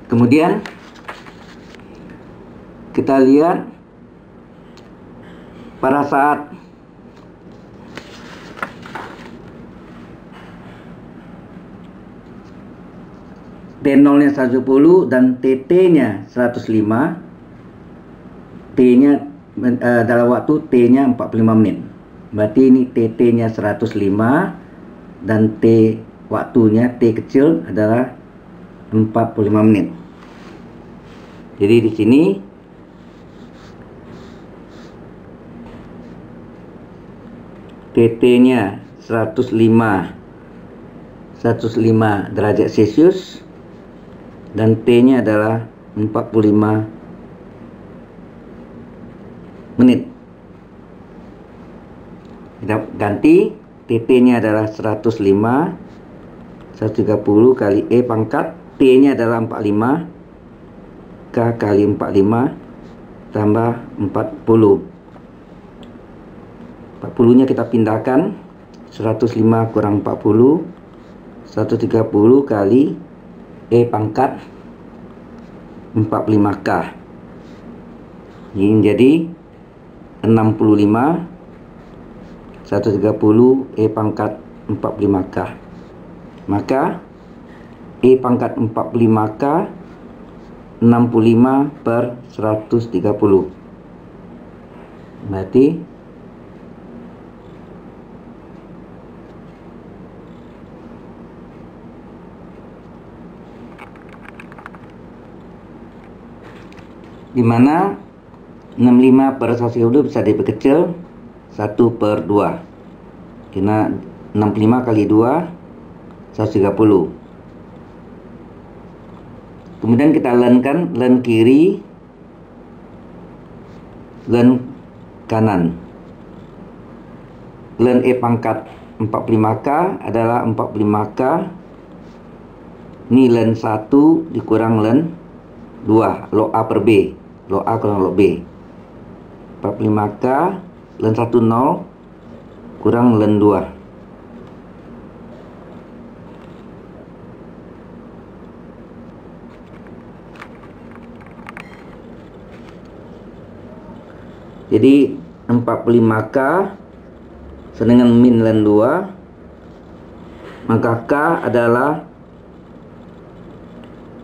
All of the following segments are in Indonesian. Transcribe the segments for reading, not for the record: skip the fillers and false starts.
Kemudian kita lihat pada saat T0 nya 110 dan TT nya 105, T nya dalam waktu T nya 45 menit. Berarti ini TT nya 105 dan T waktunya T kecil adalah 45 menit. Jadi di sini TT nya 105 derajat Celcius dan T nya adalah 45 menit. Kita ganti, TT nya adalah 105, 130 kali E pangkat, T nya adalah 45, K kali 45 tambah 40. 40 nya kita pindahkan, 105 kurang 40, 130 kali E pangkat 45K. Ini jadi 65, 130 E pangkat 45K. Maka E pangkat 45K 65 per 130. Berarti dimana 65 per 130 bisa diperkecil 1 per 2, karena 65 kali 2 130. Kemudian kita lenkan, len kiri, len kanan. Len E pangkat 45K adalah 45K, ini len 1 dikurang len 2, log A per B, log A kurang log B. 45K len 1 0 kurang len 2. Jadi 45K sedangkan min len 2, maka K adalah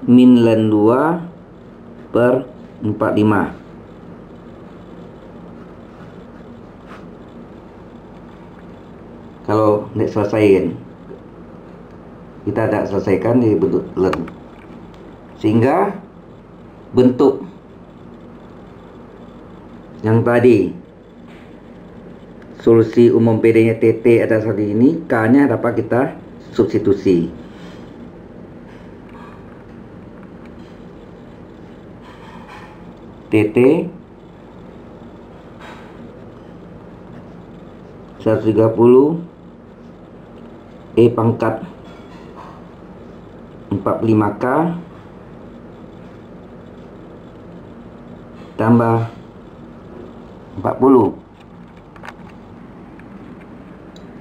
min len 2 per 45. Kalau tidak selesaikan, kita tidak selesaikan di bentuk len, sehingga bentuk yang tadi solusi umum PD nya TT adalah seperti ini, K nya dapat kita substitusi. TT 130 E pangkat 45K tambah 40.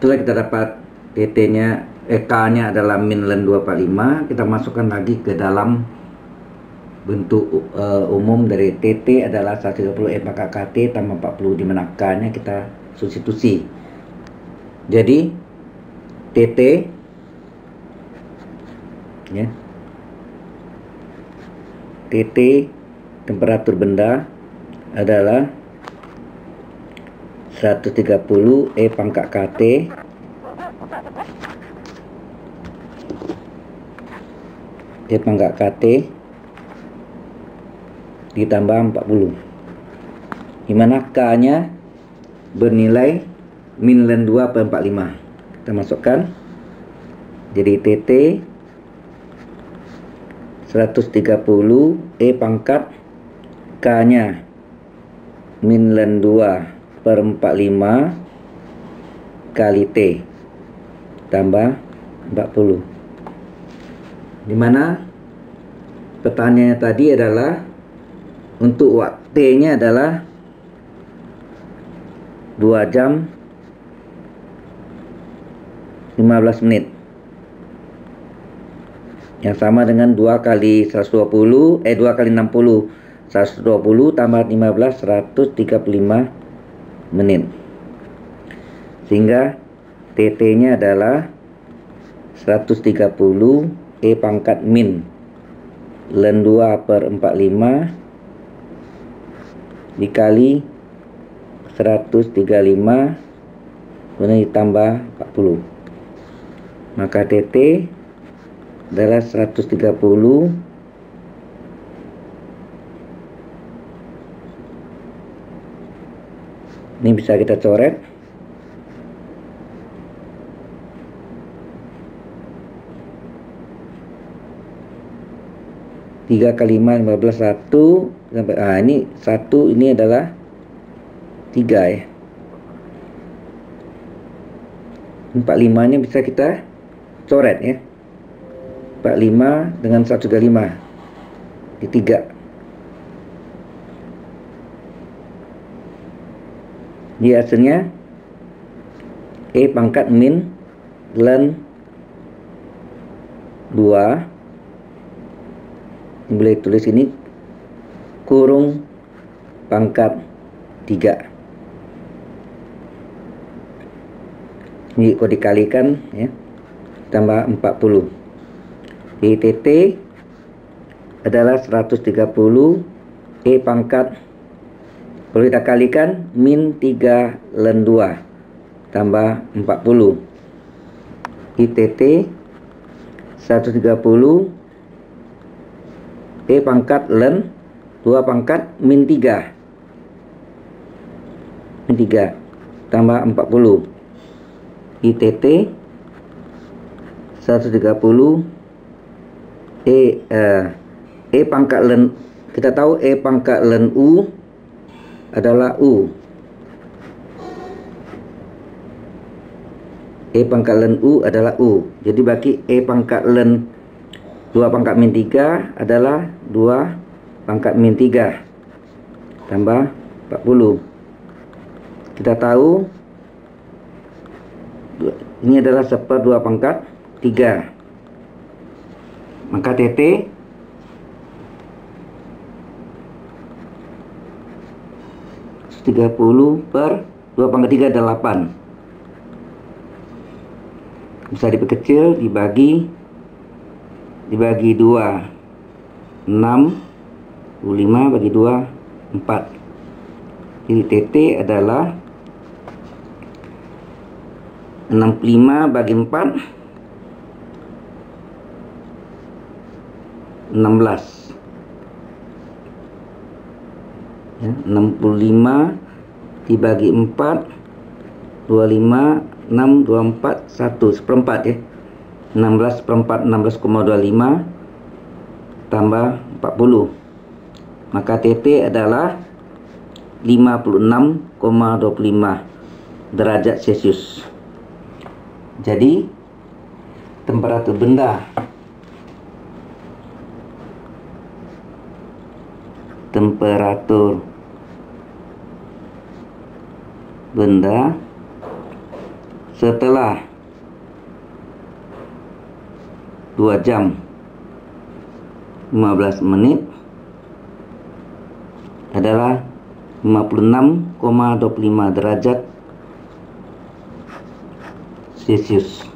Setelah kita dapat TT nya, K nya adalah min len 245, kita masukkan lagi ke dalam bentuk umum dari TT adalah 130 E pangkat KT tambah 40, di mana K nya kita substitusi. Jadi TT ya, TT temperatur benda adalah 130 E pangkat KT E pangkat KT ditambah 40, dimana K nya bernilai min len 2 per 45. Kita masukkan, jadi TT 130 E pangkat K nya min len 2 per 45 kali T tambah 40, dimana pertanyaannya tadi adalah untuk waktu T nya adalah 2 jam 15 menit. yang sama dengan 2 kali 120, 2 kali 60, 120 tambah 15, 135 menit. Sehingga TT-nya adalah 130 E pangkat min ln 2 per 45 dikali 135 kemudian ditambah 40. Maka TT adalah 130 ini bisa kita coret. Tiga kali 5, 15, 1 sampai ini 1 ini adalah 3 ya. 45 nya bisa kita coret ya. 45 dengan 135 di 3. Di hasilnya E pangkat min ln 2 boleh tulis ini kurung pangkat 3. Ini kalau dikalikan ya tambah 40. TT adalah 130 E pangkat kalau kita kalikan min 3 ln 2 tambah 40. ITT 130 E pangkat ln 2 pangkat min 3 tambah 40. ITT 130 E pangkat ln, kita tahu E pangkat ln U adalah U. E pangkat ln U adalah U. Jadi bagi E pangkat ln 2 pangkat min 3 adalah 2 pangkat min 3 tambah 40. Kita tahu ini adalah 1/2 pangkat 3. Maka TT per 2 pangkat 3 adalah 8. Bisa diperkecil, dibagi 2, 6, 5 bagi 2, 4. Jadi TT adalah 65 bagi 4, 16 ya, 65 dibagi 4, 25, 6, 24, 1 1/4 ya. 16 seperempat 16,25 tambah 40. Maka TT adalah 56,25 derajat Celcius. Jadi temperatur benda setelah 2 jam 15 menit adalah 56,25 derajat Celcius.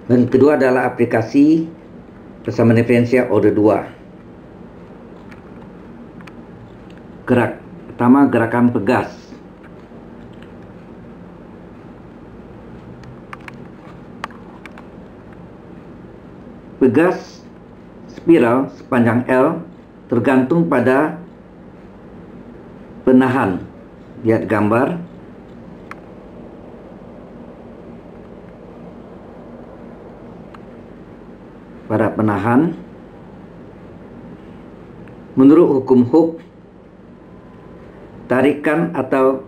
Dan kedua adalah aplikasi persamaan diferensial order 2. Pertama, gerakan pegas. Pegas spiral sepanjang L tergantung pada penahan. Lihat gambar. Pada penahan. Menurut hukum Hooke, tarikan atau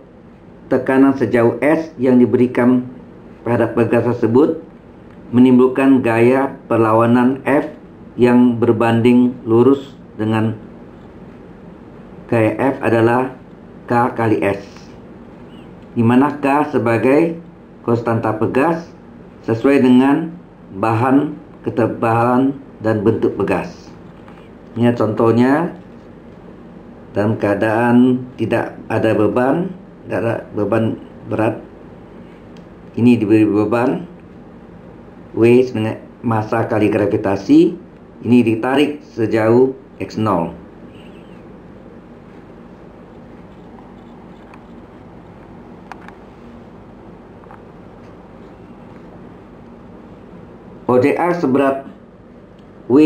tekanan sejauh S yang diberikan pada pegas tersebut menimbulkan gaya perlawanan F yang berbanding lurus dengan gaya F adalah K kali S, di mana K sebagai konstanta pegas sesuai dengan bahan, ketebalan, dan bentuk pegas. Ini contohnya dalam keadaan tidak ada beban, tidak ada beban berat. Ini diberi beban W dengan massa kali gravitasi. Ini ditarik sejauh x0. Objek A seberat W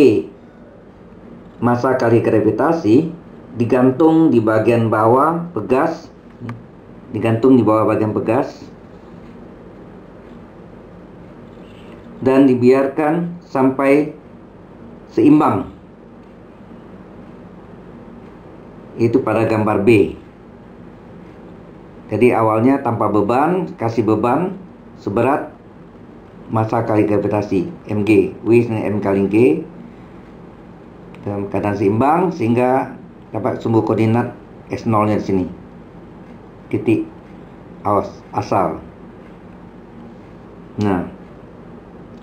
massa kali gravitasi digantung di bagian bawah pegas, dan dibiarkan sampai seimbang. Itu pada gambar B. Jadi awalnya tanpa beban, kasih beban seberat massa kali gravitasi mg, W dengan m kali g, dalam keadaan seimbang sehingga dapat sumber koordinat x0 nya di sini, titik asal. Nah,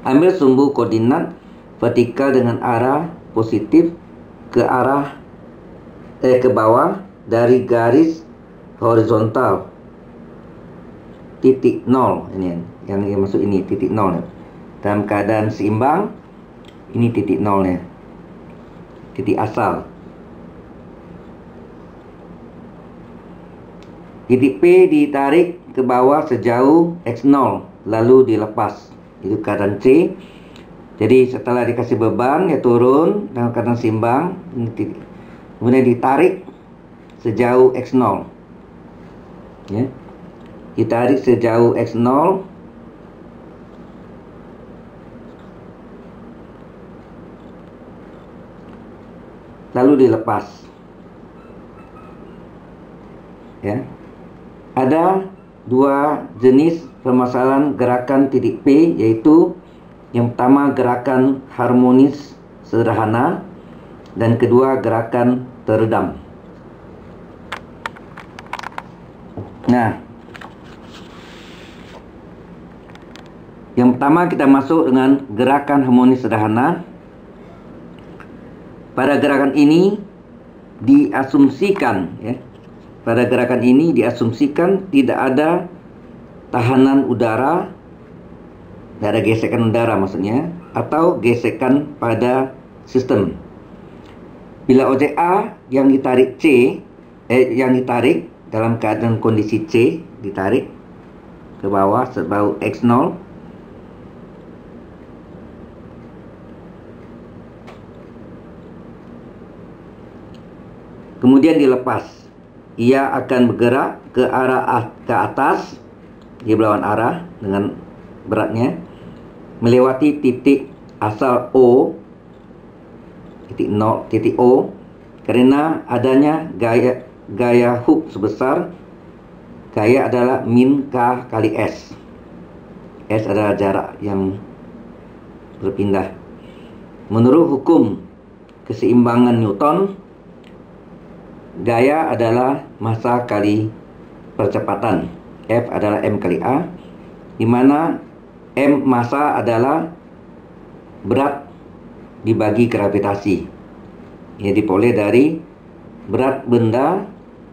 ambil sumber koordinat vertikal dengan arah positif ke bawah dari garis horizontal titik 0. Ini yang masuk ini titik 0 dalam keadaan seimbang. Ini titik 0 nya, titik asal. Titik P ditarik ke bawah sejauh x0 lalu dilepas. Itu keadaan C. Jadi setelah dikasih beban, dia turun dalam keadaan seimbang, kemudian ditarik sejauh x0, ya. Ditarik sejauh x0, lalu dilepas, ya. Ada dua jenis permasalahan gerakan titik P, yaitu yang pertama gerakan harmonis sederhana dan kedua gerakan teredam. Nah, yang pertama kita masuk dengan gerakan harmonis sederhana. Pada gerakan ini diasumsikan, ya, pada gerakan ini diasumsikan tidak ada tahanan udara, tidak ada gesekan udara maksudnya, atau gesekan pada sistem. Bila objek A yang ditarik dalam keadaan kondisi C, ditarik ke bawah sebau x0, kemudian dilepas, ia akan bergerak ke atas, dia berlawan arah dengan beratnya, melewati titik asal O, titik O, karena adanya gaya Hooke sebesar, gaya adalah min K kali S. S adalah jarak yang berpindah. Menurut hukum keseimbangan Newton, gaya adalah massa kali percepatan, F adalah m kali A, di mana m massa adalah berat dibagi gravitasi. Ia diperoleh dari berat benda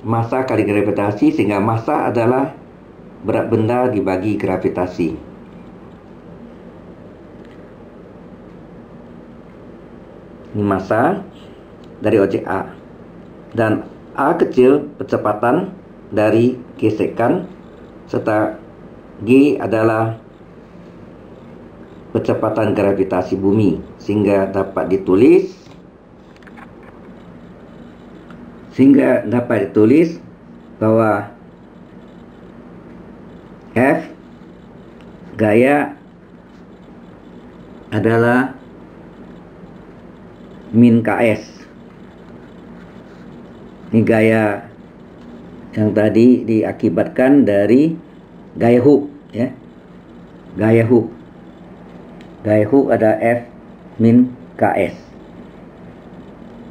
massa kali gravitasi, sehingga massa adalah berat benda dibagi gravitasi. Ini massa dari objek A, dan A kecil percepatan dari gesekan, serta G adalah percepatan gravitasi bumi, sehingga dapat ditulis bahwa F gaya adalah min Ks. Ini gaya yang tadi diakibatkan dari gaya Hooke, ya. Gaya Hooke ada F min Ks.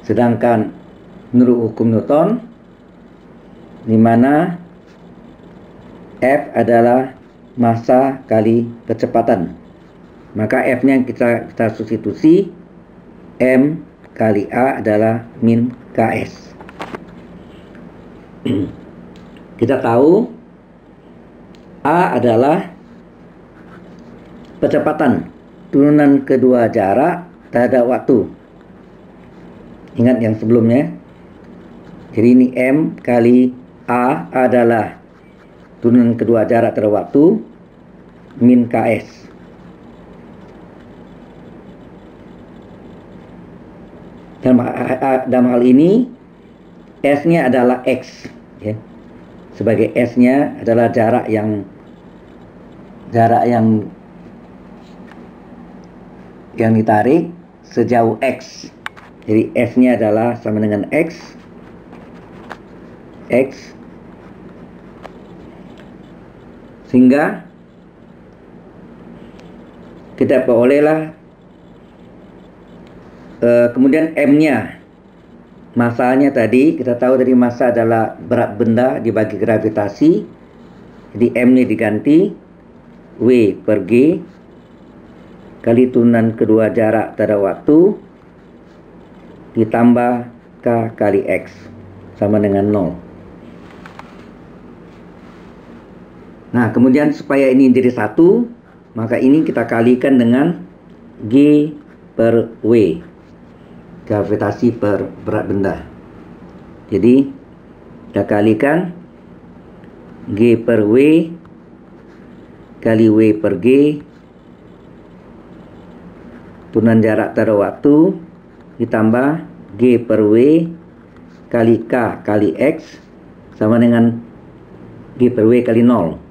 Sedangkan menurut hukum Newton, di mana F adalah massa kali kecepatan. Maka F-nya kita substitusi, M kali A adalah min Ks. Kita tahu A adalah kecepatan turunan kedua jarak terhadap waktu. Ingat yang sebelumnya. Jadi ini M kali A adalah turunan kedua jarak terhadap waktu min Ks. Dalam hal ini S-nya adalah X, ya. Sebagai S-nya adalah jarak yang ditarik sejauh X. Jadi S-nya adalah sama dengan X. Sehingga kita perolehlah kemudian M-nya, massanya tadi kita tahu dari massa adalah berat benda dibagi gravitasi. Jadi M-nya diganti W per G kali turunan kedua jarak terhadap waktu ditambah K kali X sama dengan 0. Nah, kemudian supaya ini jadi satu, maka ini kita kalikan dengan G per W, gravitasi per berat benda. Jadi kita kalikan G per W kali W per G turunan jarak terhadap waktu ditambah G per W kali K kali X sama dengan G per W kali 0.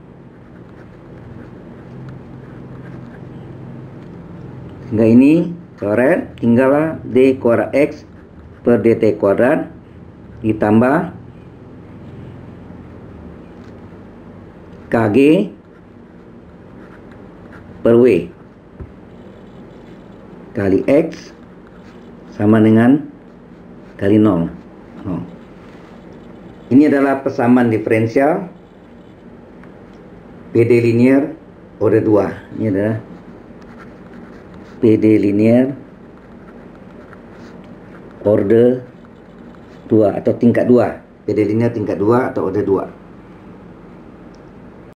Sehingga ini coret, tinggallah D kuadrat X per dt kuadrat ditambah Kg per W kali X sama dengan kali 0. Ini adalah persamaan diferensial PD linear order 2. Ini adalah PD linear order 2 atau tingkat 2. PD linear tingkat 2 atau order 2.